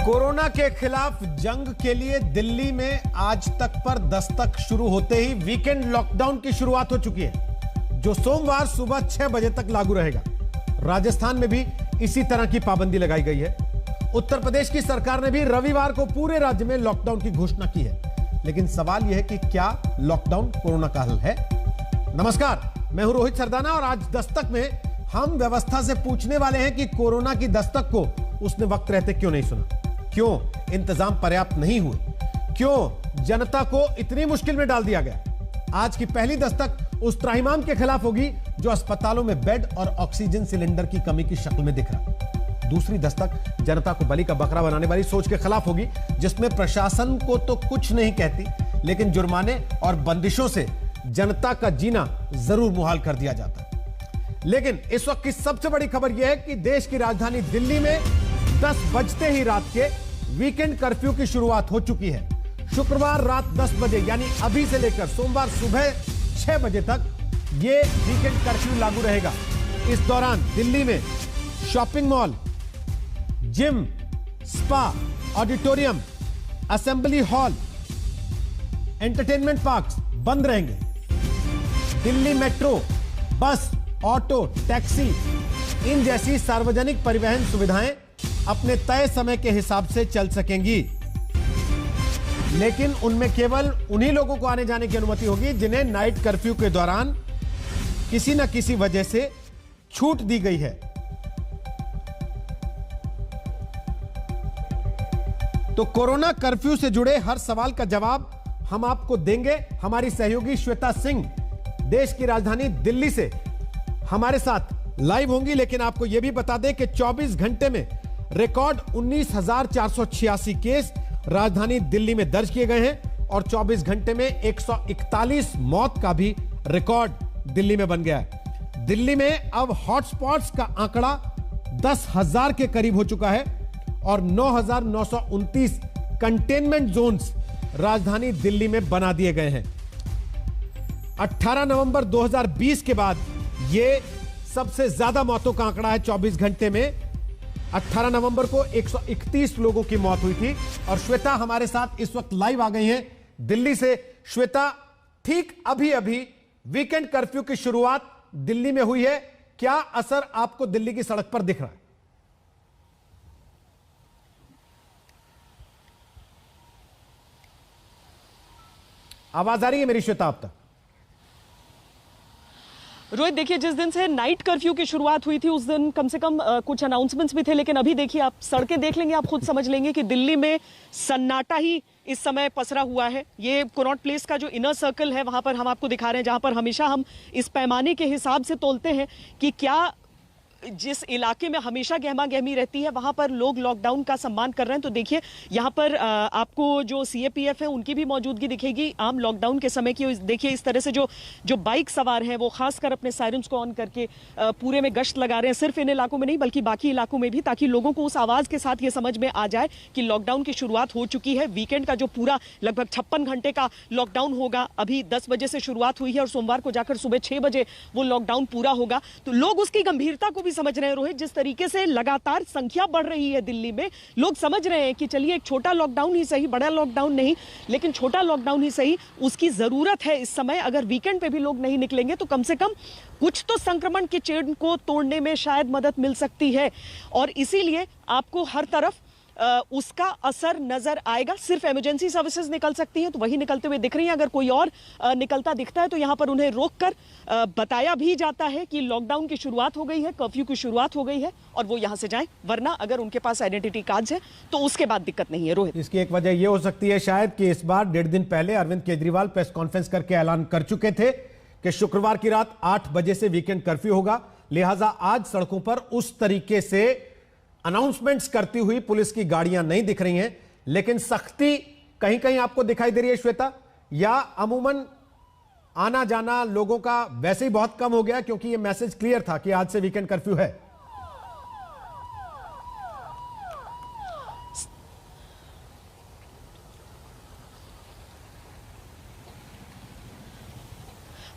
Corona के खिलाफ जंग के लिए दिल्ली में आज तक पर दस्तक शुरू होते ही वीकेंड लॉकडाउन की शुरुआत हो चुकी है, जो सोमवार सुबह 6 बजे तक लागू रहेगा। राजस्थान में भी इसी तरह की पाबंदी लगाई गई है। उत्तर प्रदेश की सरकार ने भी रविवार को पूरे राज्य में लॉकडाउन की घोषणा की है। लेकिन सवाल यह है कि क्या लॉकडाउन कोरोना का हल है? नमस्कार, मैं हूं रोहित सरदाना और आज दस्तक में हम व्यवस्था से पूछने वाले हैं कि कोरोना की दस्तक को उसने वक्त रहते क्यों नहीं सुना, क्यों इंतजाम पर्याप्त नहीं हुए, क्यों जनता को इतनी मुश्किल में डाल दिया गया। आज की पहली दस्तक उस त्राहिमाम के खिलाफ होगी जो अस्पतालों में बेड और ऑक्सीजन सिलेंडर की कमी की शक्ल में दिख रहा। दूसरी दस्तक जनता को बलि का बकरा बनाने वाली सोच के खिलाफ होगी, जिसमें प्रशासन को तो कुछ नहीं कहती, लेकिन जुर्माने और बंदिशों से जनता का जीना जरूर मुहाल कर दिया जाता है। लेकिन इस वक्त की सबसे बड़ी खबर यह है कि देश की राजधानी दिल्ली में 10 बजते ही रात के वीकेंड कर्फ्यू की शुरुआत हो चुकी है। शुक्रवार रात 10 बजे यानी अभी से लेकर सोमवार सुबह 6 बजे तक यह वीकेंड कर्फ्यू लागू रहेगा। इस दौरान दिल्ली में shopping mall, gym, spa, auditorium, assembly hall, entertainment parks बंद रहेंगे। दिल्ली मेट्रो, बस, ऑटो, टैक्सी, इन जैसी सार्वजनिक परिवहन सुविधाएं अपने तय समय के हिसाब से चल सकेंगी, लेकिन उनमें केवल उन्हीं लोगों को आने जाने की अनुमति होगी जिन्हें नाइट कर्फ्यू के दौरान किसी न किसी वजह से छूट दी गई है। तो कोरोना कर्फ्यू से जुड़े हर सवाल का जवाब हम आपको देंगे। हमारी सहयोगी श्वेता सिंह देश की राजधानी दिल्ली से हमारे साथ लाइव होंगी। लेकिन आपको यह भी बता दें कि 24 घंटे में रिकॉर्ड 19,486 केस राजधानी दिल्ली में दर्ज किए गए हैं और 24 घंटे में 141 मौत का भी रिकॉर्ड दिल्ली में बन गया है। दिल्ली में अब हॉटस्पॉट्स का आंकड़ा 10,000 के करीब हो चुका है और 9,929 कंटेनमेंट जोन्स राजधानी दिल्ली में बना दिए गए हैं। 18 नवंबर 2020 के बाद यह सबसे ज्यादा मौतों का आंकड़ा है। 24 घंटे में 18 नवंबर को 131 लोगों की मौत हुई थी। और श्वेता हमारे साथ इस वक्त लाइव आ गई हैं दिल्ली से। श्वेता, ठीक अभी अभी वीकेंड कर्फ्यू की शुरुआत दिल्ली में हुई है, क्या असर आपको दिल्ली की सड़क पर दिख रहा है? आवाज आ रही है मेरी श्वेता आप तक? रोहित, देखिए, जिस दिन से नाइट कर्फ्यू की शुरुआत हुई थी उस दिन कम से कम कुछ अनाउंसमेंट्स भी थे, लेकिन अभी देखिए, आप सड़कें देख लेंगे, आप खुद समझ लेंगे कि दिल्ली में सन्नाटा ही इस समय पसरा हुआ है। ये कनॉट प्लेस का जो इनर सर्कल है वहां पर हम आपको दिखा रहे हैं, जहां पर हमेशा हम इस पैमाने के हिसाब से तोलते हैं कि क्या जिस इलाके में हमेशा गहमा गहमी रहती है वहां पर लोग लॉकडाउन का सम्मान कर रहे हैं। तो देखिए, यहाँ पर आपको जो सीएपीएफ है उनकी भी मौजूदगी दिखेगी आम लॉकडाउन के समय की। देखिए, इस तरह से जो बाइक सवार हैं वो खासकर अपने सायरन्स को ऑन करके पूरे में गश्त लगा रहे हैं, सिर्फ इन इलाकों में नहीं बल्कि बाकी इलाकों में भी, ताकि लोगों को उस आवाज के साथ ये समझ में आ जाए कि लॉकडाउन की शुरुआत हो चुकी है। वीकेंड का जो पूरा लगभग 56 घंटे का लॉकडाउन होगा, अभी 10 बजे से शुरुआत हुई है और सोमवार को जाकर सुबह 6 बजे वो लॉकडाउन पूरा होगा। तो लोग उसकी गंभीरता को भी समझ रहे हैं रोहित। जिस तरीके से लगातार संख्या बढ़ रही है दिल्ली में, लोग समझ रहे हैं कि चलिए एक छोटा लॉकडाउन ही सही, बड़ा लॉकडाउन नहीं, लेकिन छोटा लॉकडाउन ही सही, उसकी जरूरत है इस समय। अगर वीकेंड पे भी लोग नहीं निकलेंगे तो कम से कम कुछ तो संक्रमण के चेन को तोड़ने में शायद मदद मिल सकती है। और इसीलिए आपको हर तरफ उसका असर नजर आएगा। सिर्फ इमरजेंसी सर्विसेज निकल सकती हैं तो वही निकलते हुए दिख रही हैं। अगर कोई और निकलता दिखता है तो यहां पर उन्हें रोककर बताया भी जाता है कि लॉकडाउन की शुरुआत हो गई है, कर्फ्यू की शुरुआत हो गई है और वो यहां से जाएं, वरना अगर उनके पास आइडेंटिटी कार्ड्स है तो उसके बाद दिक्कत नहीं है। रोहित, इसकी एक वजह यह हो सकती है शायद कि इस बार 1.5 दिन पहले अरविंद केजरीवाल प्रेस कॉन्फ्रेंस करके ऐलान कर चुके थे कि शुक्रवार की रात 8 बजे से वीकेंड कर्फ्यू होगा। लिहाजा आज सड़कों पर उस तरीके से अनाउंसमेंट्स करती हुई पुलिस की गाड़ियां नहीं दिख रही हैं, लेकिन सख्ती कहीं कहीं आपको दिखाई दे रही है श्वेता, या अमूमन आना जाना लोगों का वैसे ही बहुत कम हो गया क्योंकि यह मैसेज क्लियर था कि आज से वीकेंड कर्फ्यू है?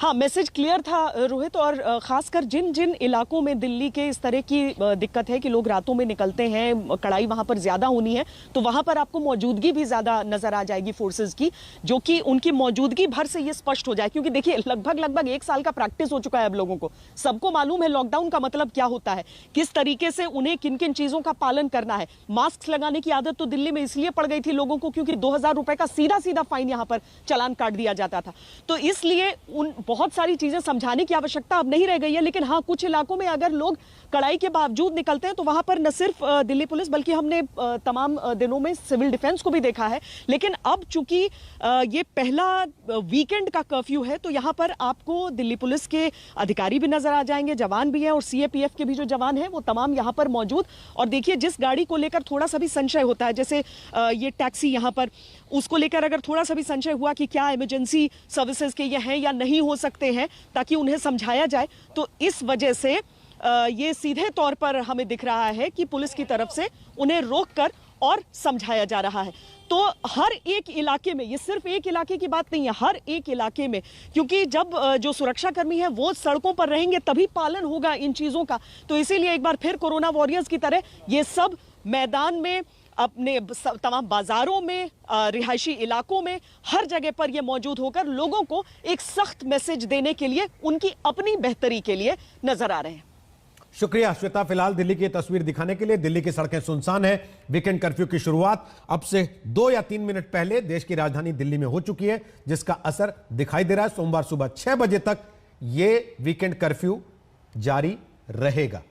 हाँ, मैसेज क्लियर था रोहित, और खासकर जिन जिन इलाकों में दिल्ली के इस तरह की दिक्कत है कि लोग रातों में निकलते हैं, कड़ाई वहां पर ज्यादा होनी है, तो वहां पर आपको मौजूदगी भी ज्यादा नजर आ जाएगी फोर्सेस की, जो कि उनकी मौजूदगी भर से ये स्पष्ट हो जाए। क्योंकि देखिए, लगभग 1 साल का प्रैक्टिस हो चुका है अब लोगों को, सबको मालूम है लॉकडाउन का मतलब क्या होता है, किस तरीके से उन्हें किन किन चीजों का पालन करना है। मास्क लगाने की आदत तो दिल्ली में इसलिए पड़ गई थी लोगों को क्योंकि 2000 रुपए का सीधा सीधा फाइन यहां पर चालान काट दिया जाता था, तो इसलिए उन बहुत सारी चीजें समझाने की आवश्यकता अब नहीं रह गई है। लेकिन हाँ, कुछ इलाकों में अगर लोग कड़ाई के बावजूद निकलते हैं तो वहां पर न सिर्फ दिल्ली पुलिस, बल्कि हमने तमाम दिनों में सिविल डिफेंस को भी देखा है। लेकिन अब चूंकि ये पहला वीकेंड का कर्फ्यू है, तो यहां पर आपको दिल्ली पुलिस के अधिकारी भी नजर आ जाएंगे, जवान भी हैं, और सीएपीएफ के भी जो जवान हैं वो तमाम यहां पर मौजूद। और देखिए, जिस गाड़ी को लेकर थोड़ा सा भी संशय होता है, जैसे ये टैक्सी यहां पर, उसको लेकर अगर थोड़ा सा भी संशय हुआ कि क्या इमरजेंसी सर्विसेज के ये हैं या नहीं हो सकते हैं, ताकि उन्हें समझाया जाए, तो इस वजह से ये सीधे तौर पर हमें दिख रहा है कि पुलिस की तरफ से उन्हें रोककर और समझाया जा रहा है। तो हर एक इलाके में, ये सिर्फ एक इलाके की बात नहीं है, हर एक इलाके में, क्योंकि जब जो सुरक्षा कर्मी है वो सड़कों पर रहेंगे तभी पालन होगा इन चीजों का। तो इसीलिए एक बार फिर कोरोना वॉरियर्स की तरह ये सब मैदान में, अपने तमाम बाजारों में, रिहायशी इलाकों में, हर जगह पर ये मौजूद होकर लोगों को एक सख्त मैसेज देने के लिए, उनकी अपनी बेहतरी के लिए नजर आ रहे हैं। शुक्रिया श्वेता, फिलहाल दिल्ली की तस्वीर दिखाने के लिए। दिल्ली की सड़कें सुनसान है। वीकेंड कर्फ्यू की शुरुआत अब से 2 या 3 मिनट पहले देश की राजधानी दिल्ली में हो चुकी है, जिसका असर दिखाई दे रहा है। सोमवार सुबह 6 बजे तक यह वीकेंड कर्फ्यू जारी रहेगा।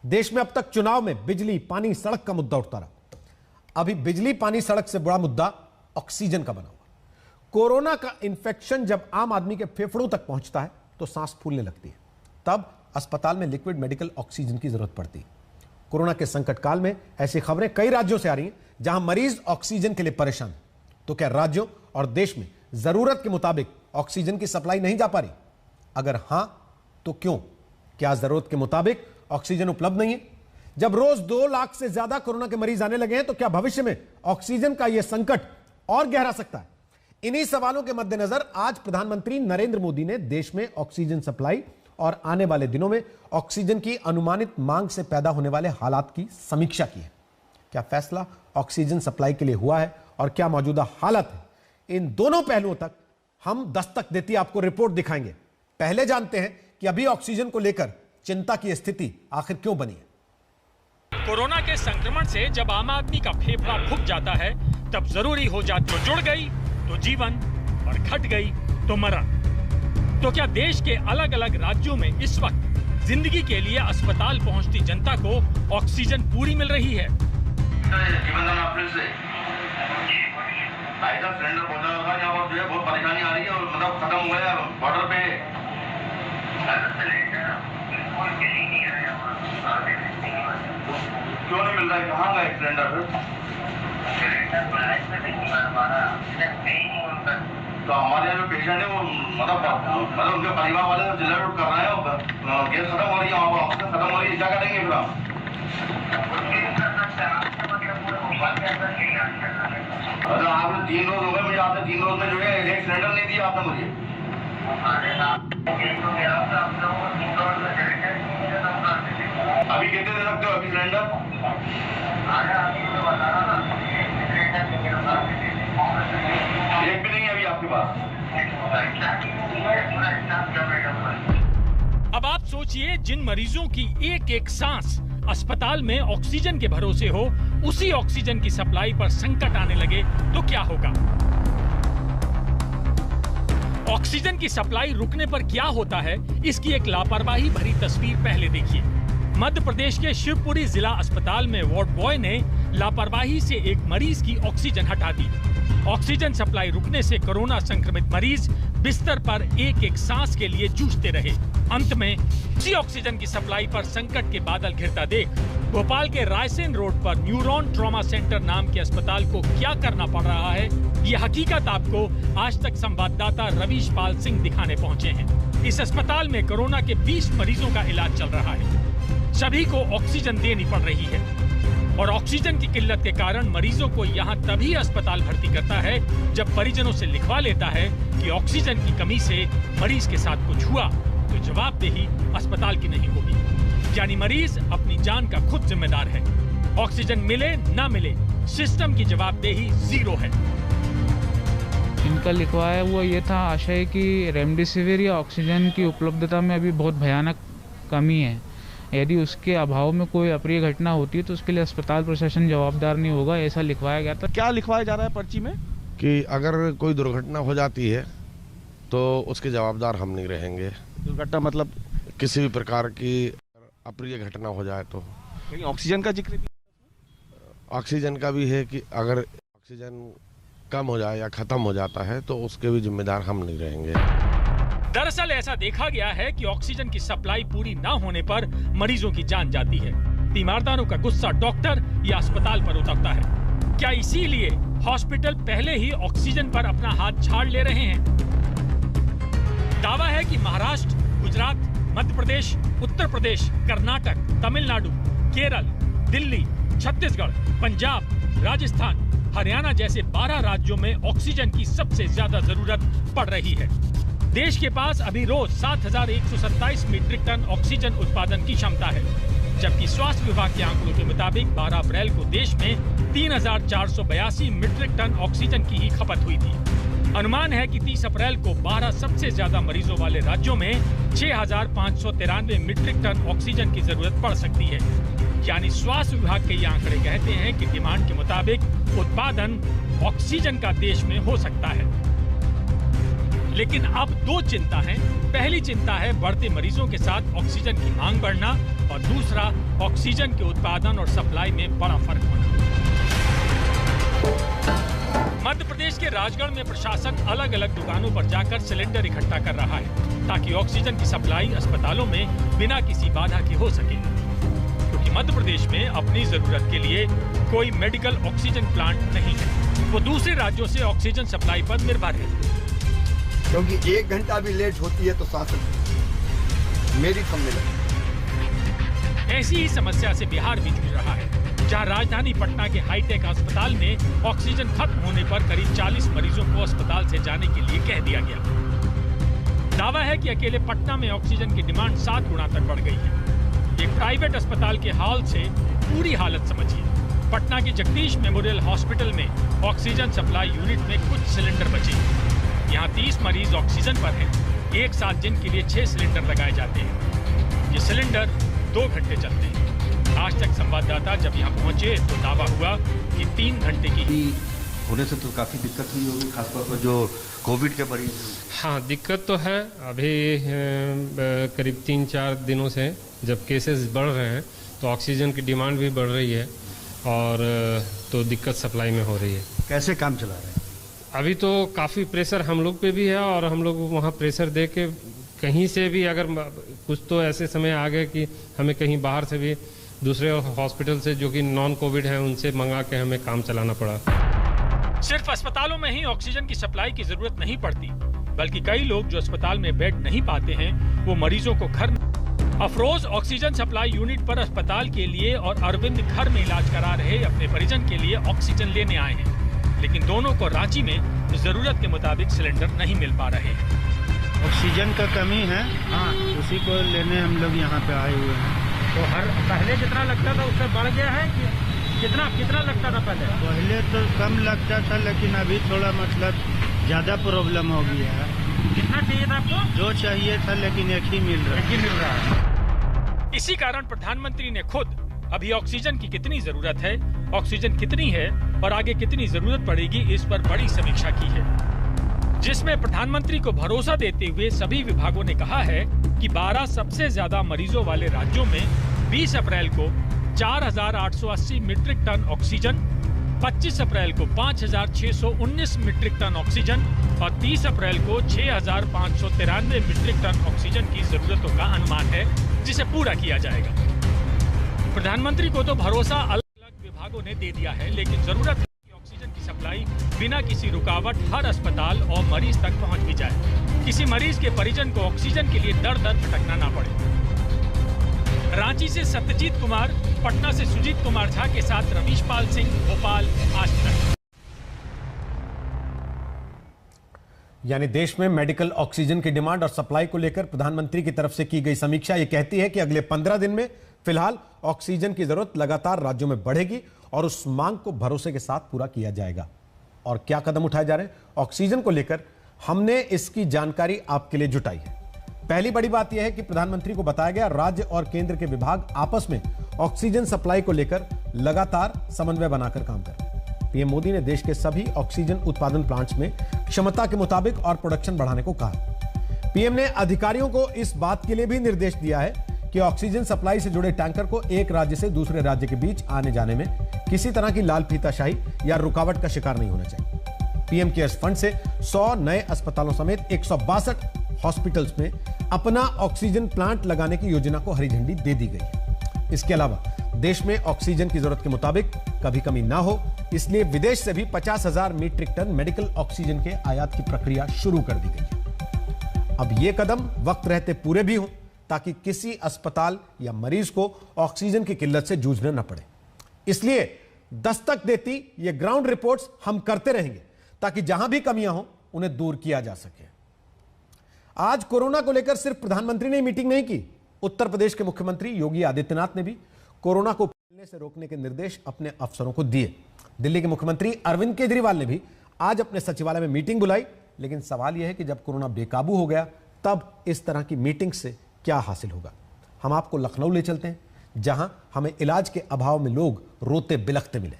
देश में अब तक चुनाव में बिजली, पानी, सड़क का मुद्दा उठता रहा। अभी बिजली, पानी, सड़क से बड़ा मुद्दा ऑक्सीजन का बना हुआ। कोरोना का इंफेक्शन जब आम आदमी के फेफड़ों तक पहुंचता है तो सांस फूलने लगती है, तब अस्पताल में लिक्विड मेडिकल ऑक्सीजन की जरूरत पड़ती है। कोरोना के संकट काल में ऐसी खबरें कई राज्यों से आ रही हैं जहां मरीज ऑक्सीजन के लिए परेशान हैं। तो क्या राज्यों और देश में जरूरत के मुताबिक ऑक्सीजन की सप्लाई नहीं जा पा रही? अगर हां तो क्यों? क्या जरूरत के मुताबिक ऑक्सीजन उपलब्ध नहीं है? जब रोज 2 लाख से ज्यादा कोरोना के मरीज आने लगे हैं तो क्या भविष्य में ऑक्सीजन का यह संकट और गहरा सकता है? इन्हीं सवालों के मद्देनजर आज प्रधानमंत्री नरेंद्र मोदी ने देश में ऑक्सीजन सप्लाई और आने वाले दिनों में ऑक्सीजन की अनुमानित मांग से पैदा होने वाले हालात की समीक्षा की है। क्या फैसला ऑक्सीजन सप्लाई के लिए हुआ है और क्या मौजूदा हालत है? इन दोनों पहलुओं तक हम दस्तक देती आपको रिपोर्ट दिखाएंगे। पहले जानते हैं कि अभी ऑक्सीजन को लेकर चिंता की स्थिति आखिर क्यों बनी है। कोरोना के संक्रमण से जब आम आदमी का फेफड़ा फूक जाता है, तब जरूरी हो जाती है। जुड़ गई तो जीवन और घट गई तो मरण। तो क्या देश के अलग अलग राज्यों में इस वक्त जिंदगी के लिए अस्पताल पहुंचती जनता को ऑक्सीजन पूरी मिल रही है? सिलेंडर पहुंचा था, यहाँ पर जो है बहुत परेशानी आ रही है और मतलब खत्म हो गया बॉर्डर पे। क्यों नहीं मिल रहा है? कहाँ गए सिलेंडर? तो हमारे यहाँ जो पेशेंट है वो मतलब उनके परिवार वाले सिलेंडर कर रहे हैं, गैस खत्म हो रही है, वहाँ पर ऑक्सीजन खत्म हो रही है, क्या करेंगे फिर हम? अरे आपने 3 रोज हो गए मुझे, आपने 3 रोज में जो है एक सिलेंडर नहीं दिया आपने मुझे। अभी कितने दे सकते हो अभी सिलेंडर? एक भी नहीं है अभी आपके पास। अब आप सोचिए, जिन मरीजों की एक एक सांस अस्पताल में ऑक्सीजन के भरोसे हो, उसी ऑक्सीजन की सप्लाई पर संकट आने लगे तो क्या होगा? ऑक्सीजन की सप्लाई रुकने पर क्या होता है, इसकी एक लापरवाही भरी तस्वीर पहले देखिए। मध्य प्रदेश के शिवपुरी जिला अस्पताल में वार्ड बॉय ने लापरवाही से एक मरीज की ऑक्सीजन हटा दी। ऑक्सीजन सप्लाई रुकने से कोरोना संक्रमित मरीज बिस्तर पर एक एक सांस के लिए जूझते रहे। अंत में इसी ऑक्सीजन की सप्लाई पर संकट के बादल घिरता देख भोपाल के रायसेन रोड पर न्यूरॉन ट्रॉमा सेंटर नाम के अस्पताल को क्या करना पड़ रहा है, ये हकीकत आपको आज तक संवाददाता रवीश पाल सिंह दिखाने पहुंचे हैं। इस अस्पताल में कोरोना के 20 मरीजों का इलाज चल रहा है। सभी को ऑक्सीजन देनी पड़ रही है। और ऑक्सीजन की किल्लत के कारण मरीजों को यहाँ तभी अस्पताल भर्ती करता है जब परिजनों से लिखवा लेता है कि ऑक्सीजन की कमी से मरीज के साथ कुछ हुआ तो जवाबदेही अस्पताल की नहीं होगी, यानी मरीज अपनी जान का खुद जिम्मेदार है। ऑक्सीजन मिले ना मिले, सिस्टम की जवाबदेही जीरो है। इनका लिखवाया हुआ ये था आशय कि रेमडेसिविर या ऑक्सीजन की उपलब्धता में अभी बहुत भयानक कमी है। यदि उसके अभाव में कोई अप्रिय घटना होती है तो उसके लिए अस्पताल प्रशासन जवाबदार नहीं होगा, ऐसा लिखवाया गया था। क्या लिखवाया जा रहा है पर्ची में? कि अगर कोई दुर्घटना हो जाती है तो उसके जवाबदार हम नहीं रहेंगे। दुर्घटना मतलब किसी भी प्रकार की अप्रिय घटना हो जाए तो। कहीं ऑक्सीजन का जिक्र भी? ऑक्सीजन का भी है कि अगर ऑक्सीजन कम हो जाए या खत्म हो जाता है तो उसके भी जिम्मेदार हम नहीं रहेंगे। दरअसल ऐसा देखा गया है कि ऑक्सीजन की सप्लाई पूरी ना होने पर मरीजों की जान जाती है। तीमारदारों का गुस्सा डॉक्टर या अस्पताल पर उतरता है। क्या इसीलिए हॉस्पिटल पहले ही ऑक्सीजन पर अपना हाथ झाड़ ले रहे हैं? दावा है कि महाराष्ट्र, गुजरात, मध्य प्रदेश, उत्तर प्रदेश, कर्नाटक, तमिलनाडु, केरल, दिल्ली, छत्तीसगढ़, पंजाब, राजस्थान, हरियाणा जैसे 12 राज्यों में ऑक्सीजन की सबसे ज्यादा जरूरत पड़ रही है। देश के पास अभी रोज 7,127 मीट्रिक टन ऑक्सीजन उत्पादन की क्षमता है, जबकि स्वास्थ्य विभाग के आंकड़ों के मुताबिक 12 अप्रैल को देश में 3,482 मीट्रिक टन ऑक्सीजन की ही खपत हुई थी। अनुमान है कि 30 अप्रैल को 12 सबसे ज्यादा मरीजों वाले राज्यों में 6,593 मीट्रिक टन ऑक्सीजन की जरूरत पड़ सकती है। यानी स्वास्थ्य विभाग के ये आंकड़े कहते हैं कि डिमांड के मुताबिक उत्पादन ऑक्सीजन का देश में हो सकता है। लेकिन अब दो चिंता हैं। पहली चिंता है बढ़ते मरीजों के साथ ऑक्सीजन की मांग बढ़ना और दूसरा ऑक्सीजन के उत्पादन और सप्लाई में बड़ा फर्क होना। मध्य प्रदेश के राजगढ़ में प्रशासन अलग अलग दुकानों पर जाकर सिलेंडर इकट्ठा कर रहा है ताकि ऑक्सीजन की सप्लाई अस्पतालों में बिना किसी बाधा के हो सके, क्योंकि मध्य प्रदेश में अपनी जरूरत के लिए कोई मेडिकल ऑक्सीजन प्लांट नहीं है। वो दूसरे राज्यों से ऑक्सीजन सप्लाई पर निर्भर है। क्योंकि 1 घंटा भी लेट होती है तो सांस मेरी कम मिले। ऐसी ही समस्या से बिहार भी जूझ रहा है, जहां राजधानी पटना के हाईटेक अस्पताल में ऑक्सीजन खत्म होने पर करीब 40 मरीजों को अस्पताल से जाने के लिए कह दिया गया। दावा है कि अकेले पटना में ऑक्सीजन की डिमांड 7 गुना तक बढ़ गई है। एक प्राइवेट अस्पताल के हाल से पूरी हालत समझिए। पटना के जगदीश मेमोरियल हॉस्पिटल में ऑक्सीजन सप्लाई यूनिट में कुछ सिलेंडर बचे। यहाँ 30 मरीज ऑक्सीजन पर हैं, एक साथ जिनके लिए 6 सिलेंडर लगाए जाते हैं। ये सिलेंडर 2 घंटे चलते हैं। आज तक संवाददाता जब यहाँ पहुँचे तो दावा हुआ कि 3 घंटे की होने से तो काफ़ी दिक्कत हुई होगी, खासतौर पर जो कोविड के मरीज। हाँ, दिक्कत तो है। अभी करीब 3-4 दिनों से जब केसेस बढ़ रहे हैं तो ऑक्सीजन की डिमांड भी बढ़ रही है और तो दिक्कत सप्लाई में हो रही है। कैसे काम चला रहे हैं? अभी तो काफ़ी प्रेशर हम लोग पे भी है और हम लोग वहाँ प्रेशर दे के कहीं से भी अगर कुछ तो ऐसे समय आ गए कि हमें कहीं बाहर से भी दूसरे हॉस्पिटल से जो कि नॉन कोविड है उनसे मंगा के हमें काम चलाना पड़ा। सिर्फ अस्पतालों में ही ऑक्सीजन की सप्लाई की जरूरत नहीं पड़ती, बल्कि कई लोग जो अस्पताल में बेड नहीं पाते हैं वो मरीजों को घर अफरोज ऑक्सीजन सप्लाई यूनिट पर अस्पताल के लिए और अरविंद घर में इलाज करा रहे अपने परिजन के लिए ऑक्सीजन लेने आए हैं, लेकिन दोनों को रांची में जरूरत के मुताबिक सिलेंडर नहीं मिल पा रहे हैं। ऑक्सीजन का कमी है, हाँ, उसी को लेने हम लोग यहाँ पे आए हुए हैं। तो हर पहले जितना लगता था उससे बढ़ गया है कि कितना लगता था पहले तो कम लगता था, लेकिन अभी थोड़ा मतलब ज्यादा प्रॉब्लम हो गया है। कितना चाहिए था आपको? जो चाहिए था, लेकिन एक ही मिल रहा है। इसी कारण प्रधानमंत्री ने खुद अभी ऑक्सीजन की कितनी जरूरत है, ऑक्सीजन कितनी है और आगे कितनी जरूरत पड़ेगी, इस पर बड़ी समीक्षा की है, जिसमें प्रधानमंत्री को भरोसा देते हुए सभी विभागों ने कहा है कि 12 सबसे ज्यादा मरीजों वाले राज्यों में 20 अप्रैल को 4,880 मीट्रिक टन ऑक्सीजन, 25 अप्रैल को 5,619 मीट्रिक टन ऑक्सीजन और 30 अप्रैल को 6,593 मीट्रिक टन ऑक्सीजन की जरूरतों का अनुमान है, जिसे पूरा किया जाएगा। प्रधानमंत्री को तो भरोसा अलग अलग विभागों ने दे दिया है, लेकिन जरूरत है कि ऑक्सीजन की सप्लाई बिना किसी रुकावट हर अस्पताल और मरीज तक पहुंच भी जाए। किसी मरीज के परिजन को ऑक्सीजन के लिए दर दर भटकना ना पड़े। रांची से सत्यजीत कुमार, पटना से सुजीत कुमार झा के साथ रवीश पाल सिंह, भोपाल, आज तक। यानी देश में मेडिकल ऑक्सीजन की डिमांड और सप्लाई को लेकर प्रधानमंत्री की तरफ से की गई समीक्षा ये कहती है कि अगले 15 दिन में फिलहाल ऑक्सीजन की जरूरत लगातार राज्यों में बढ़ेगी और उस मांग को भरोसे के साथ पूरा किया जाएगा। और क्या कदम उठाए जा रहे हैं ऑक्सीजन को लेकर, हमने इसकी जानकारी आपके लिए जुटाई है। पहली बड़ी बात यह है कि प्रधानमंत्री को बताया गया राज्य और केंद्र के विभाग आपस में ऑक्सीजन सप्लाई को लेकर लगातार समन्वय बनाकर काम कर रहे हैं। पीएम मोदी ने देश के सभी ऑक्सीजन उत्पादन प्लांट्स में क्षमता के मुताबिक और प्रोडक्शन बढ़ाने को कहा। पीएम ने अधिकारियों को इस बात के लिए भी निर्देश दिया है कि ऑक्सीजन सप्लाई से जुड़े टैंकर को एक राज्य से दूसरे राज्य के बीच आने जाने में किसी तरह की लाल फीताशाही या रुकावट का शिकार नहीं होना चाहिए। पीएम केयर्स फंड से 100 नए अस्पतालों समेत 162 हॉस्पिटल्स में अपना ऑक्सीजन प्लांट लगाने की योजना को हरी झंडी दे दी गई है। इसके अलावा देश में ऑक्सीजन की जरूरत के मुताबिक कभी कमी ना हो, इसलिए विदेश से भी 50,000 मीट्रिक टन मेडिकल ऑक्सीजन के आयात की प्रक्रिया शुरू कर दी गई है। अब यह कदम वक्त रहते पूरे भी हों ताकि किसी अस्पताल या मरीज को ऑक्सीजन की किल्लत से जूझना न पड़े। इसलिए दस्तक देती ये ग्राउंड रिपोर्ट्स हम करते रहेंगे ताकि जहां भी कमियां हो उन्हें दूर किया जा सके। आज कोरोना को लेकर सिर्फ प्रधानमंत्री ने मीटिंग नहीं की, उत्तर प्रदेश के मुख्यमंत्री योगी आदित्यनाथ ने भी कोरोना को फैलने से रोकने के निर्देश अपने अफसरों को दिए। दिल्ली के मुख्यमंत्री अरविंद केजरीवाल ने भी आज अपने सचिवालय में मीटिंग बुलाई, लेकिन सवाल यह है कि जब कोरोना बेकाबू हो गया तब इस तरह की मीटिंग से क्या हासिल होगा। हम आपको लखनऊ ले चलते हैं, जहां हमें इलाज के अभाव में लोग रोते बिलखते मिले।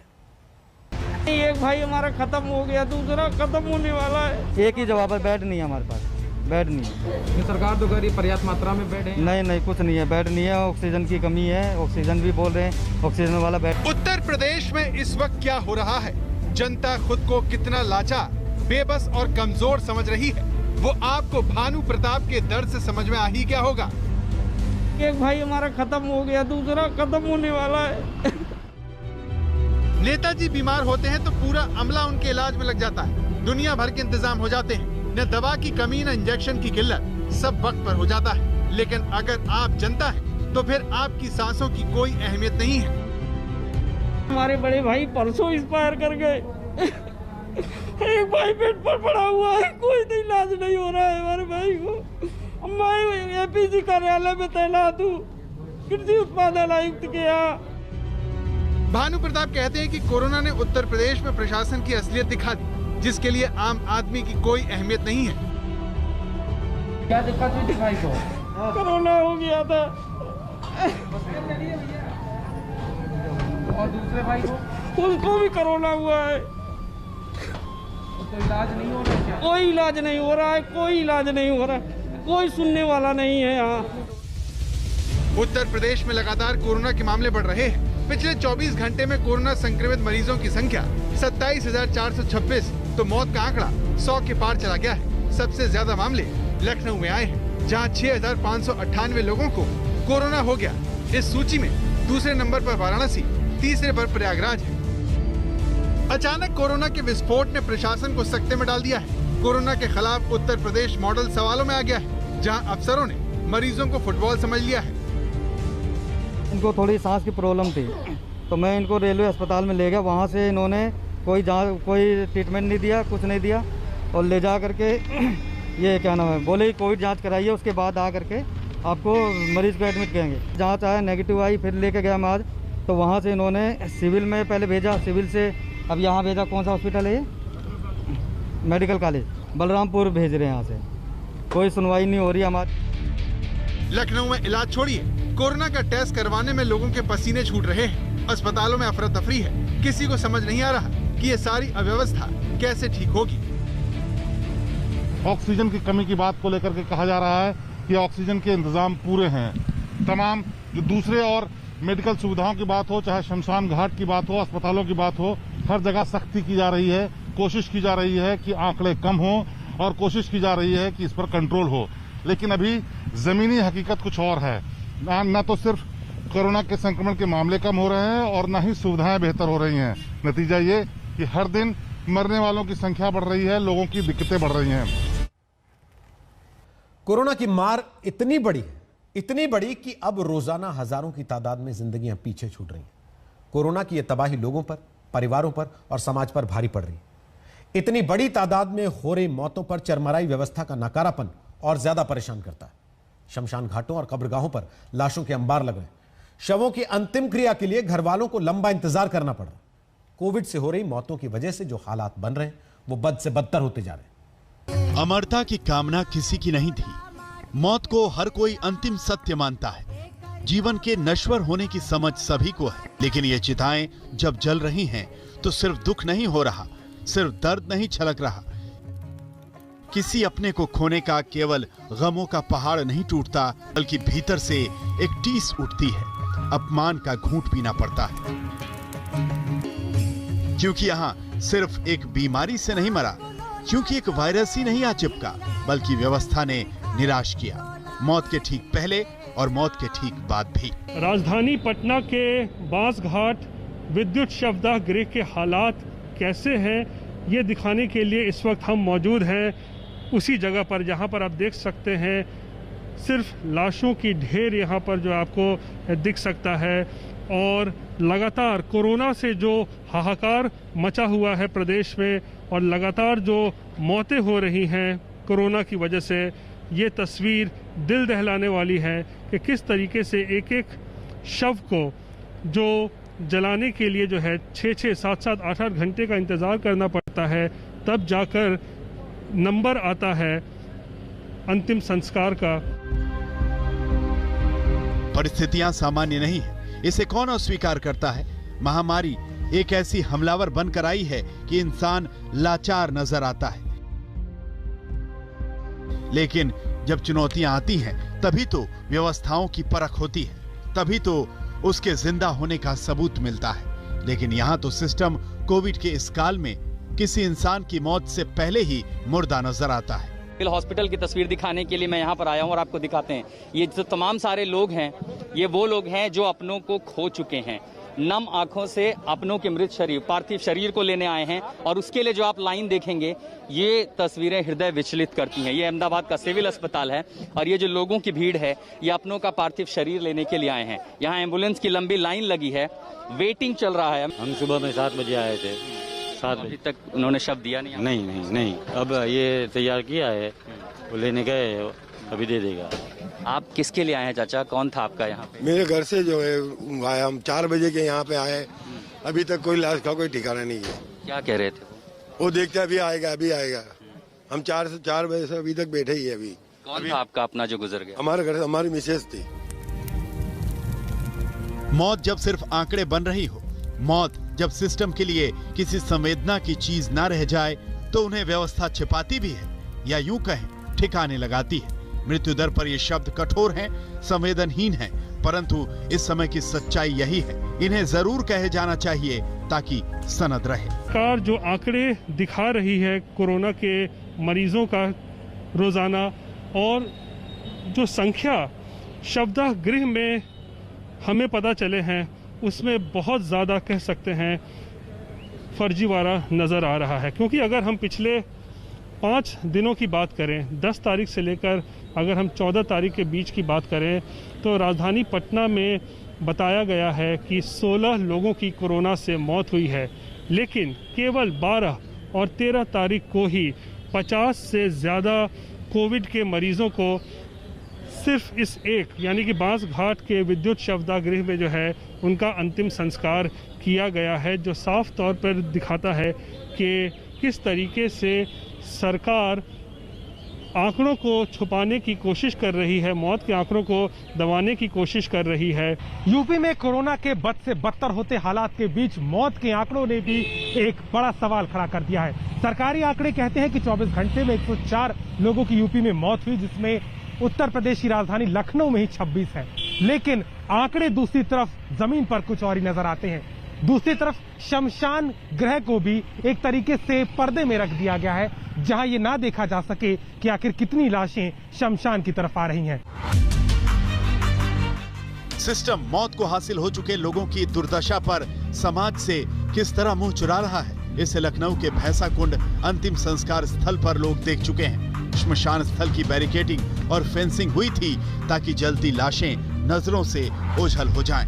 एक भाई हमारा खत्म हो गया, दूसरा खत्म होने वाला है। एक ही जवाब है, बेड नहीं है हमारे पास, बेड नहीं है। सरकार तो कह रही पर्याप्त मात्रा में बेड है। नहीं, कुछ नहीं है, बेड नहीं है। ऑक्सीजन की कमी है, ऑक्सीजन भी बोल रहे हैं, ऑक्सीजन वाला बेड। उत्तर प्रदेश में इस वक्त क्या हो रहा है, जनता खुद को कितना लाचार, बेबस और कमजोर समझ रही है, वो आपको भानु प्रताप के दर्द से समझ में आ ही क्या होगा। एक भाई हमारा खत्म हो गया, दूसरा खत्म होने वाला है। नेताजी बीमार होते हैं तो पूरा अमला उनके इलाज में लग जाता है, दुनिया भर के इंतजाम हो जाते हैं, न दवा की कमी न इंजेक्शन की किल्लत, सब वक्त पर हो जाता है। लेकिन अगर आप जनता हैं, तो फिर आपकी सांसों की कोई अहमियत नहीं है। हमारे बड़े भाई परसों एक्सपायर कर गए। एक भाई बेड पर पड़ा हुआ है, कोई इलाज नहीं हो रहा है हमारे भाई को। मैं एपीसी कार्यालय में तैनात हूँ, कृषि उत्पादन आयुक्त के यहाँ। भानु प्रताप कहते हैं कि कोरोना ने उत्तर प्रदेश में प्रशासन की असलियत दिखा दी, जिसके लिए आम आदमी की कोई अहमियत नहीं है। क्या दिक्कत हुई थी भाई को? कोरोना हो गया था। और दूसरे भाई को? उनको भी कोरोना हुआ है। तो इलाज नहीं हो रहा है? कोई इलाज नहीं हो रहा है, कोई इलाज नहीं हो रहा है, कोई सुनने वाला नहीं है यहाँ। उत्तर प्रदेश में लगातार कोरोना के मामले बढ़ रहे हैं। पिछले 24 घंटे में कोरोना संक्रमित मरीजों की संख्या 27,426, तो मौत का आंकड़ा 100 के पार चला गया है। सबसे ज्यादा मामले लखनऊ में आए हैं, जहां 6,598 लोगों को कोरोना हो गया। इस सूची में दूसरे नंबर पर वाराणसी, तीसरे पर प्रयागराज है। अचानक कोरोना के विस्फोट ने प्रशासन को सकते में डाल दिया है। कोरोना के खिलाफ उत्तर प्रदेश मॉडल सवालों में आ गया है, जहां अफसरों ने मरीजों को फुटबॉल समझ लिया है। इनको थोड़ी सांस की प्रॉब्लम थी, तो मैं इनको रेलवे अस्पताल में ले गया। वहाँ से इन्होंने कोई ट्रीटमेंट नहीं दिया, कुछ नहीं दिया, और ले जा करके ये क्या नाम है, बोले कोविड जांच कराइए, उसके बाद आ करके आपको मरीज को एडमिट करेंगे। जांच आया नेगेटिव आई, फिर लेके गया मैं आज, तो वहाँ से इन्होंने सिविल में पहले भेजा, सिविल से अब यहाँ भेजा। कौन सा हॉस्पिटल है ये? मेडिकल कॉलेज बलरामपुर भेज रहे हैं। यहाँ से कोई सुनवाई नहीं हो रही हमारी। लखनऊ में इलाज छोड़िए, कोरोना का टेस्ट करवाने में लोगों के पसीने छूट रहे हैं। अस्पतालों में अफरा तफरी है, किसी को समझ नहीं आ रहा कि ये सारी अव्यवस्था कैसे ठीक होगी। ऑक्सीजन की कमी की बात को लेकर के कहा जा रहा है कि ऑक्सीजन के इंतजाम पूरे हैं। तमाम जो दूसरे और मेडिकल सुविधाओं की बात हो, चाहे शमशान घाट की बात हो, अस्पतालों की बात हो, हर जगह सख्ती की जा रही है। कोशिश की जा रही है कि आंकड़े कम हो और कोशिश की जा रही है कि इस पर कंट्रोल हो। लेकिन अभी जमीनी हकीकत कुछ और है। न तो सिर्फ कोरोना के संक्रमण के मामले कम हो रहे हैं और न ही सुविधाएं बेहतर हो रही हैं। नतीजा ये कि हर दिन मरने वालों की संख्या बढ़ रही है, लोगों की दिक्कतें बढ़ रही हैं। कोरोना की मार इतनी बड़ी है इतनी बड़ी कि अब रोजाना हजारों की तादाद में जिंदगियां पीछे छूट रही हैं। कोरोना की यह तबाही लोगों पर, परिवारों पर और समाज पर भारी पड़ रही है। इतनी बड़ी तादाद में हो रही मौतों पर चरमराई व्यवस्था का नकारापन और ज्यादा परेशान करता है। शमशान घाटों और कब्रगाहों पर लाशों के अंबार लग रहे हैं। शवों की अंतिम क्रिया के लिए घर वालों को लंबा इंतजार करना पड़ रहा है। कोविड से हो रही मौतों की वजह से जो हालात बन रहे हैं वो बद से बदतर होते जा रहे हैं। अमरता की कामना किसी की नहीं थी। मौत को हर कोई अंतिम सत्य मानता है। जीवन के नश्वर होने की समझ सभी को है, लेकिन ये चिताएं जब जल रही हैं तो सिर्फ दुख नहीं हो रहा, सिर्फ दर्द नहीं छलक रहा। किसी अपने को खोने का केवल गमों का पहाड़ नहीं टूटता, बल्कि भीतर से एक टीस उठती है, अपमान का घूंट पीना पड़ता है। क्योंकि यहाँ सिर्फ एक बीमारी से नहीं मरा, क्योंकि एक वायरस ही नहीं आ चिपका, बल्कि व्यवस्था ने निराश किया, मौत के ठीक पहले और मौत के ठीक बाद भी। राजधानी पटना के बांसघाट विद्युत शवदाह गृह के हालात कैसे हैं, ये दिखाने के लिए इस वक्त हम मौजूद हैं उसी जगह पर जहां पर आप देख सकते हैं सिर्फ लाशों की ढेर यहाँ पर जो आपको दिख सकता है। और लगातार कोरोना से जो हाहाकार मचा हुआ है प्रदेश में और लगातार जो मौतें हो रही हैं कोरोना की वजह से, ये तस्वीर दिल दहलाने वाली है कि किस तरीके से एक एक शव को जो जलाने के लिए जो है 6-6, 7-7, 8-8 घंटे का इंतज़ार करना पड़ता है, तब जाकर नंबर आता है अंतिम संस्कार का। परिस्थितियां सामान्य नहीं है, इसे कौन अस्वीकार करता है। महामारी एक ऐसी हमलावर बनकर आई है कि इंसान लाचार नजर आता है। लेकिन जब चुनौतियां आती हैं, तभी तो व्यवस्थाओं की परख होती है, तभी तो उसके जिंदा होने का सबूत मिलता है। लेकिन यहाँ तो सिस्टम कोविड के इस काल में किसी इंसान की मौत से पहले ही मुर्दा नजर आता है। हॉस्पिटल की तस्वीर दिखाने के लिए मैं यहाँ पर आया हूँ और आपको दिखाते हैं। ये जो तमाम सारे लोग हैं, ये वो लोग हैं जो अपनों को खो चुके हैं। नम आंखों से अपनों के मृत शरीर, पार्थिव शरीर को लेने आए हैं और उसके लिए जो आप लाइन देखेंगे, ये तस्वीरें हृदय विचलित करती हैं। ये अहमदाबाद का सिविल अस्पताल है और ये जो लोगों की भीड़ है, ये अपनों का पार्थिव शरीर लेने के लिए आए हैं। यहाँ एम्बुलेंस की लंबी लाइन लगी है, वेटिंग चल रहा है। हम सुबह में 7 बजे आए थे, 7 बजे अभी तक उन्होंने शव दिया नहीं? नहीं, अब ये तैयार किया है, वो लेने गए, अभी दे देगा। आप किसके लिए आए हैं चाचा, कौन था आपका यहाँ पे? मेरे घर से जो है आया, हम 4 बजे के यहाँ पे आए, अभी तक कोई लाश का कोई ठिकाना नहीं है। क्या कह रहे थे वो देखते अभी आएगा। हम 4 बजे से अभी तक बैठे ही है। अभी कौन था आपका अपना जो गुजर गया? हमारे घर से हमारी मिसेज थी। मौत जब सिर्फ आंकड़े बन रही हो, मौत जब सिस्टम के लिए किसी संवेदना की चीज ना रह जाए, तो उन्हें व्यवस्था छिपाती भी है या यूं कहें ठिकाने लगाती है। मृत्यु दर पर ये शब्द कठोर हैं, संवेदनहीन हैं, परंतु इस समय की सच्चाई यही है। इन्हें जरूर कहे जाना चाहिए ताकि सनद रहे। सरकार जो आंकड़े दिखा रही है कोरोना के मरीजों का रोजाना, और जो संख्या शवदाह गृह में हमें पता चले हैं, उसमें बहुत ज़्यादा कह सकते हैं फर्जीवाड़ा नज़र आ रहा है। क्योंकि अगर हम पिछले 5 दिनों की बात करें, 10 तारीख से लेकर अगर हम 14 तारीख के बीच की बात करें, तो राजधानी पटना में बताया गया है कि 16 लोगों की कोरोना से मौत हुई है। लेकिन केवल 12 और 13 तारीख को ही 50 से ज़्यादा कोविड के मरीजों को सिर्फ इस एक यानी कि बांसघाट के विद्युत शवदाह गृह में जो है उनका अंतिम संस्कार किया गया है, जो साफ तौर पर दिखाता है कि किस तरीके से सरकार आंकड़ों को छुपाने की कोशिश कर रही है, मौत के आंकड़ों को दबाने की कोशिश कर रही है। यूपी में कोरोना के बद से बदतर होते हालात के बीच मौत के आंकड़ों ने भी एक बड़ा सवाल खड़ा कर दिया है। सरकारी आंकड़े कहते हैं कि 24 घंटे में 104 लोगों की यूपी में मौत हुई, जिसमें उत्तर प्रदेश की राजधानी लखनऊ में ही 26 है। लेकिन आंकड़े दूसरी तरफ जमीन पर कुछ और ही नजर आते हैं। दूसरी तरफ शमशान गृह को भी एक तरीके से पर्दे में रख दिया गया है, जहां ये ना देखा जा सके कि आखिर कितनी लाशें शमशान की तरफ आ रही हैं। सिस्टम मौत को हासिल हो चुके लोगों की दुर्दशा पर समाज से किस तरह मुंह चुरा रहा है, इसे लखनऊ के भैंसा कुंड अंतिम संस्कार स्थल पर लोग देख चुके हैं। श्मशान स्थल की बैरिकेडिंग और फेंसिंग हुई थी ताकि जलती लाशें नजरों से ओझल हो जाएं।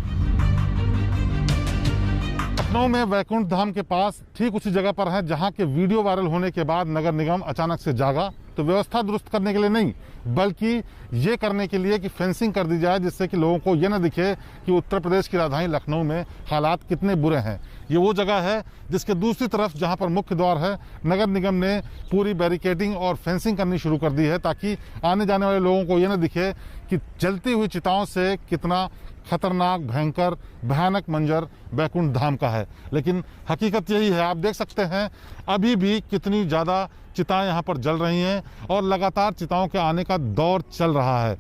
लखनऊ में वैकुंठ धाम के पास ठीक उसी जगह पर है जहां के वीडियो वायरल होने के बाद नगर निगम अचानक से जागा, तो व्यवस्था दुरुस्त करने के लिए नहीं बल्कि ये करने के लिए कि फेंसिंग कर दी जाए जिससे कि लोगों को ये न दिखे कि उत्तर प्रदेश की राजधानी लखनऊ में हालात कितने बुरे हैं। ये वो जगह है जिसके दूसरी तरफ जहां पर मुख्य द्वार है, नगर निगम ने पूरी बैरिकेडिंग और फेंसिंग करनी शुरू कर दी है ताकि आने जाने वाले लोगों को ये न दिखे कि जलती हुई चिताओं से कितना खतरनाक, भयंकर, भयानक मंजर वैकुंठ धाम का है। लेकिन हकीकत यही है, आप देख सकते हैं अभी भी कितनी ज्यादा चिताएं यहाँ पर जल रही हैं और लगातार चिताओं के आने का दौर चल रहा है।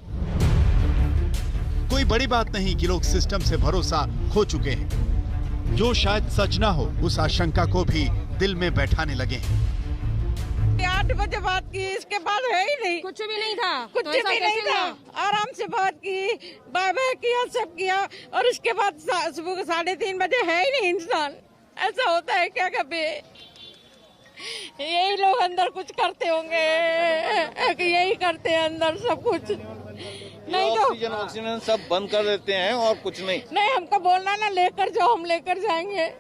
कोई बड़ी बात नहीं कि लोग सिस्टम से भरोसा खो चुके हैं। जो शायद सच ना हो, उस आशंका को भी दिल में बैठाने लगे हैं। 8 बजे बात की, इसके बाद है ही नहीं, कुछ भी नहीं था, कुछ भी नहीं था। आराम से बात की, बाय बाय किया, सब किया, और इसके बाद सुबह 3:30 बजे है ही नहीं इंसान। ऐसा होता है क्या कभी? यही लोग अंदर कुछ करते होंगे कि यही करते हैं अंदर सब कुछ। नहीं तो ऑक्सीजन सब बंद कर देते हैं और कुछ नहीं। हमको बोलना ना, लेकर जाओ, हम लेकर जाएंगे।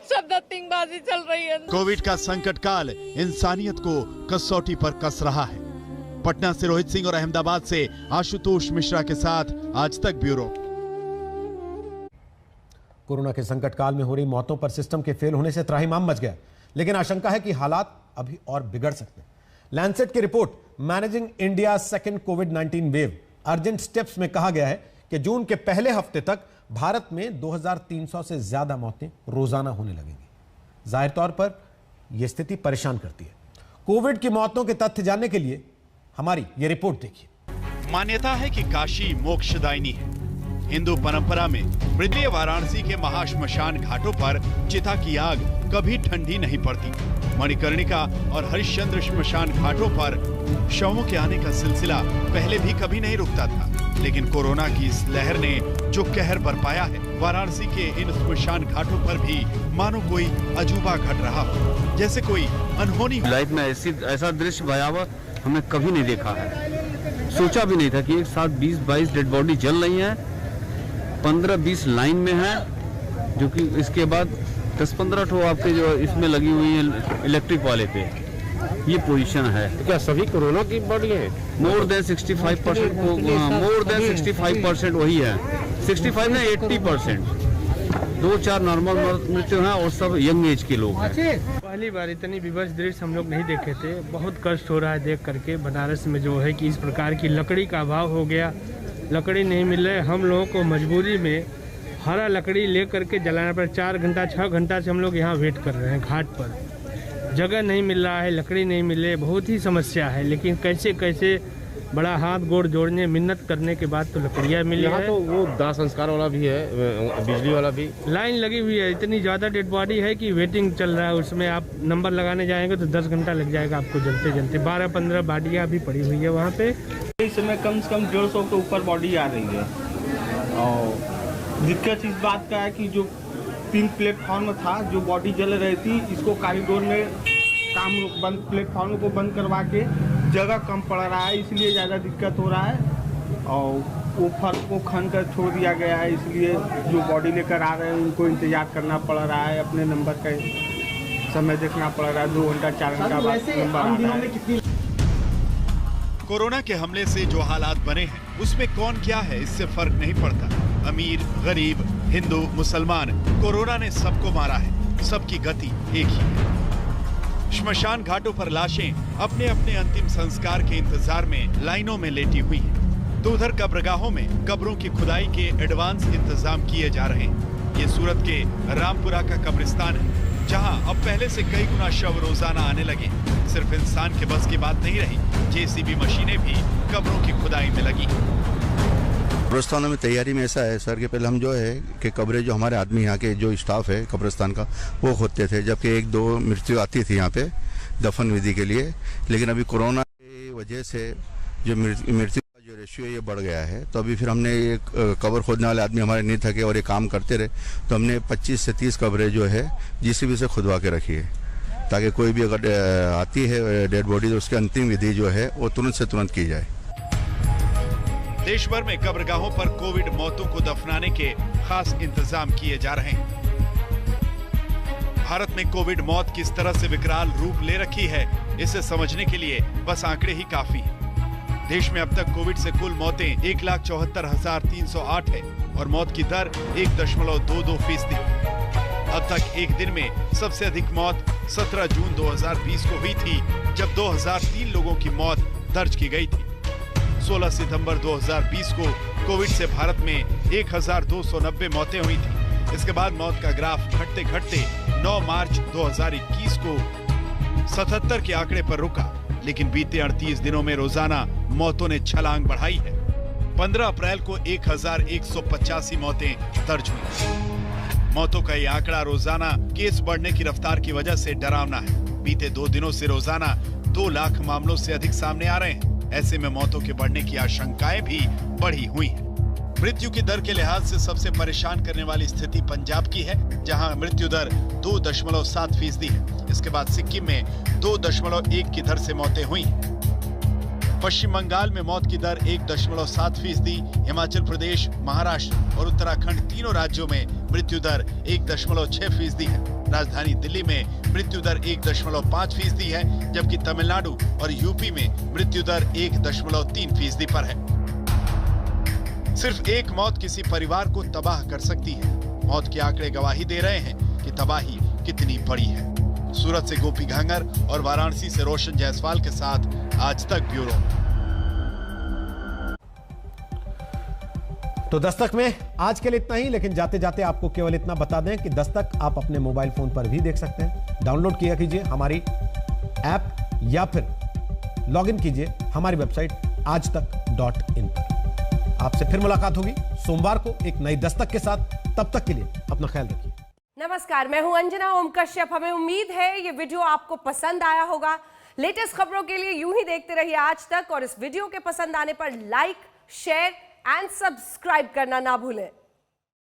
सब दत्तिंगबाजी चल रही है। कोविड का संकट काल इंसानियत को कसौटी पर कस रहा है। पटना से रोहित सिंह और अहमदाबाद से आशुतोष मिश्रा के साथ आज तक ब्यूरो। कोरोना के संकट काल में हो रही मौतों पर सिस्टम के फेल होने से त्राहिमाम मच गया, लेकिन आशंका है कि हालात अभी और बिगड़ सकते हैं। लैंसेट की रिपोर्ट मैनेजिंग इंडिया सेकेंड कोविड-19 वेव अर्जेंट स्टेप्स में कहा गया है कि जून के पहले हफ्ते तक भारत में 2300 से ज्यादा मौतें रोजाना होने लगेंगी। जाहिर तौर पर यह स्थिति परेशान करती है। कोविड की मौतों के तथ्य जानने के लिए हमारी यह रिपोर्ट देखिए। मान्यता है कि काशी मोक्षदायिनी है। हिंदू परंपरा में मृदीय वाराणसी के महाश्मशान घाटों पर चिता की आग कभी ठंडी नहीं पड़ती। मणिकर्णिका और हरिश्चंद्र श्मशान घाटों पर शवों के आने का सिलसिला पहले भी कभी नहीं रुकता था, लेकिन कोरोना की इस लहर ने जो कहर बरपाया है, वाराणसी के इन श्मशान घाटों पर भी मानो कोई अजूबा घट रहा हो, जैसे कोई अनहोनी लाइफ में ऐसा दृश्य भयावह हमने कभी नहीं देखा है। सोचा भी नहीं था कि एक साथ 20-22 डेड बॉडी जल रही है, 15-20 लाइन में है, जो कि इसके बाद 10-15 ठो आपके जो इसमें लगी हुई है इलेक्ट्रिक वाले पे, ये पोजीशन है। तो क्या सभी कोरोना की बॉडी है? मोर देन 65% को, मोर देन 65% वही है, 65 ना 80%। 2-4 नॉर्मल मृत्यु हैं और सब यंग एज के लोग हैं। पहली बार इतनी विवश दृश्य हम लोग नहीं देखे थे। बहुत कष्ट हो रहा है देख करके। बनारस में जो है कि इस प्रकार की लकड़ी का अभाव हो गया, लकड़ी नहीं मिल रहे। हम लोगों को मजबूरी में हरा लकड़ी ले करके जलाना पड़ा। 4 घंटा 6 घंटा से हम लोग यहाँ वेट कर रहे हैं घाट पर। जगह नहीं मिल रहा है, लकड़ी नहीं मिल रही, बहुत ही समस्या है। लेकिन कैसे कैसे बड़ा हाथ गोड़ जोड़ने मिन्नत करने के बाद तो लकड़ियाँ मिली है। तो वो दाह संस्कार वाला भी है, बिजली वाला भी लाइन लगी हुई है। इतनी ज़्यादा डेड बॉडी है कि वेटिंग चल रहा है। उसमें आप नंबर लगाने जाएंगे तो 10 घंटा लग जाएगा आपको जलते जलते। 12-15 बॉडियाँ भी पड़ी हुई है वहाँ पे। इस समय कम से कम 150 के ऊपर बॉडी आ रही है। और दिक्कत इस बात का है कि जो 3 प्लेटफॉर्म था, जो बॉडी जल रही थी, इसको कॉरिडोर में काम बंद, प्लेटफॉर्म को बंद करवा के जगह कम पड़ रहा है, इसलिए ज़्यादा दिक्कत हो रहा है। और वो फर्श को खन कर छोड़ दिया गया है, इसलिए जो बॉडी लेकर आ रहे हैं उनको इंतजार करना पड़ रहा है। अपने नंबर का समय देखना पड़ रहा है। 2 घंटा 4 घंटा बाद नंबर आ रहा है। कोरोना के हमले से जो हालात बने हैं उसमें कौन क्या है इससे फर्क नहीं पड़ता। अमीर गरीब, हिंदू मुसलमान, कोरोना ने सबको मारा है। सबकी गति एक ही है। श्मशान घाटों पर लाशें अपने अपने अंतिम संस्कार के इंतजार में लाइनों में लेटी हुई हैं, तो उधर कब्रगाहों में कब्रों की खुदाई के एडवांस इंतजाम किए जा रहे हैं। ये सूरत के रामपुरा का कब्रिस्तान है, जहां अब पहले से कई गुना शव रोजाना आने लगे। सिर्फ इंसान के बस की बात नहीं रही, जेसीबी मशीनें भी कब्रों की खुदाई में लगी। कब्रिस्तानों में तैयारी में ऐसा है सर कि पहले हम जो है कि कब्रें जो हमारे आदमी यहाँ के जो स्टाफ है कब्रिस्तान का वो खोदते थे, जबकि 1-2 मृत्यु आती थी यहाँ पे दफन विधि के लिए। लेकिन अभी कोरोना की वजह से जो मृत्यु का जो रेशियो ये बढ़ गया है, तो अभी फिर हमने एक कब्र खोदने वाले आदमी हमारे नहीं थके और ये काम करते रहे, तो हमने 25 से 30 कब्रें जो है जीसीबी से खुदवा के रखी है। ताकि कोई भी अगर आती है डेड बॉडी तो उसकी अंतिम विधि जो है वो तुरंत से तुरंत की जाए। देश भर में कब्रगाहों पर कोविड मौतों को दफनाने के खास इंतजाम किए जा रहे हैं। भारत में कोविड मौत किस तरह से विकराल रूप ले रखी है, इसे समझने के लिए बस आंकड़े ही काफी हैं। देश में अब तक कोविड से कुल मौतें 1,74,308 है और मौत की दर 1.22%। अब तक एक दिन में सबसे अधिक मौत 17 जून 2020 को हुई थी, जब 2003 लोगों की मौत दर्ज की गई थी। 16 सितंबर 2020 को कोविड से भारत में 1,290 मौतें हुई थी। इसके बाद मौत का ग्राफ घटते घटते 9 मार्च 2021 को 77 के आंकड़े पर रुका, लेकिन बीते 38 दिनों में रोजाना मौतों ने छलांग बढ़ाई है। 15 अप्रैल को 1,185 मौतें दर्ज हुई। मौतों का ये आंकड़ा रोजाना केस बढ़ने की रफ्तार की वजह से डरावना है। बीते 2 दिनों से रोजाना 2 लाख मामलों से अधिक सामने आ रहे हैं। ऐसे में मौतों के बढ़ने की आशंकाएं भी बढ़ी हुई हैं। मृत्यु की दर के लिहाज से सबसे परेशान करने वाली स्थिति पंजाब की है, जहां मृत्यु दर 2.7% है। इसके बाद सिक्किम में 2.1 की दर से मौतें हुई। पश्चिम बंगाल में मौत की दर 1.7%, हिमाचल प्रदेश, महाराष्ट्र और उत्तराखंड तीनों राज्यों में मृत्यु दर 1.6% है। राजधानी दिल्ली में मृत्यु दर 1.5% है, जबकि तमिलनाडु और यूपी में मृत्यु दर 1.3% पर है। सिर्फ एक मौत किसी परिवार को तबाह कर सकती है। मौत के आंकड़े गवाही दे रहे हैं कि तबाही कितनी बड़ी है। सूरत से गोपी घांगर और वाराणसी से रोशन जायसवाल के साथ आज तक ब्यूरो। तो दस्तक में आज के लिए इतना ही, लेकिन जाते जाते आपको केवल इतना बता दें कि दस्तक आप अपने मोबाइल फोन पर भी देख सकते हैं। डाउनलोड किया कीजिए हमारी ऐप या फिर लॉगिन कीजिए हमारी वेबसाइट आजतक.in पर। आपसे फिर मुलाकात होगी सोमवार को एक नई दस्तक के साथ। तब तक के लिए अपना ख्याल रखिए। नमस्कार, मैं हूं अंजना ओम कश्यप। हमें उम्मीद है ये वीडियो आपको पसंद आया होगा। लेटेस्ट खबरों के लिए यूं ही देखते रहिए आज तक, और इस वीडियो के पसंद आने पर लाइक, शेयर एंड सब्सक्राइब करना ना भूलें।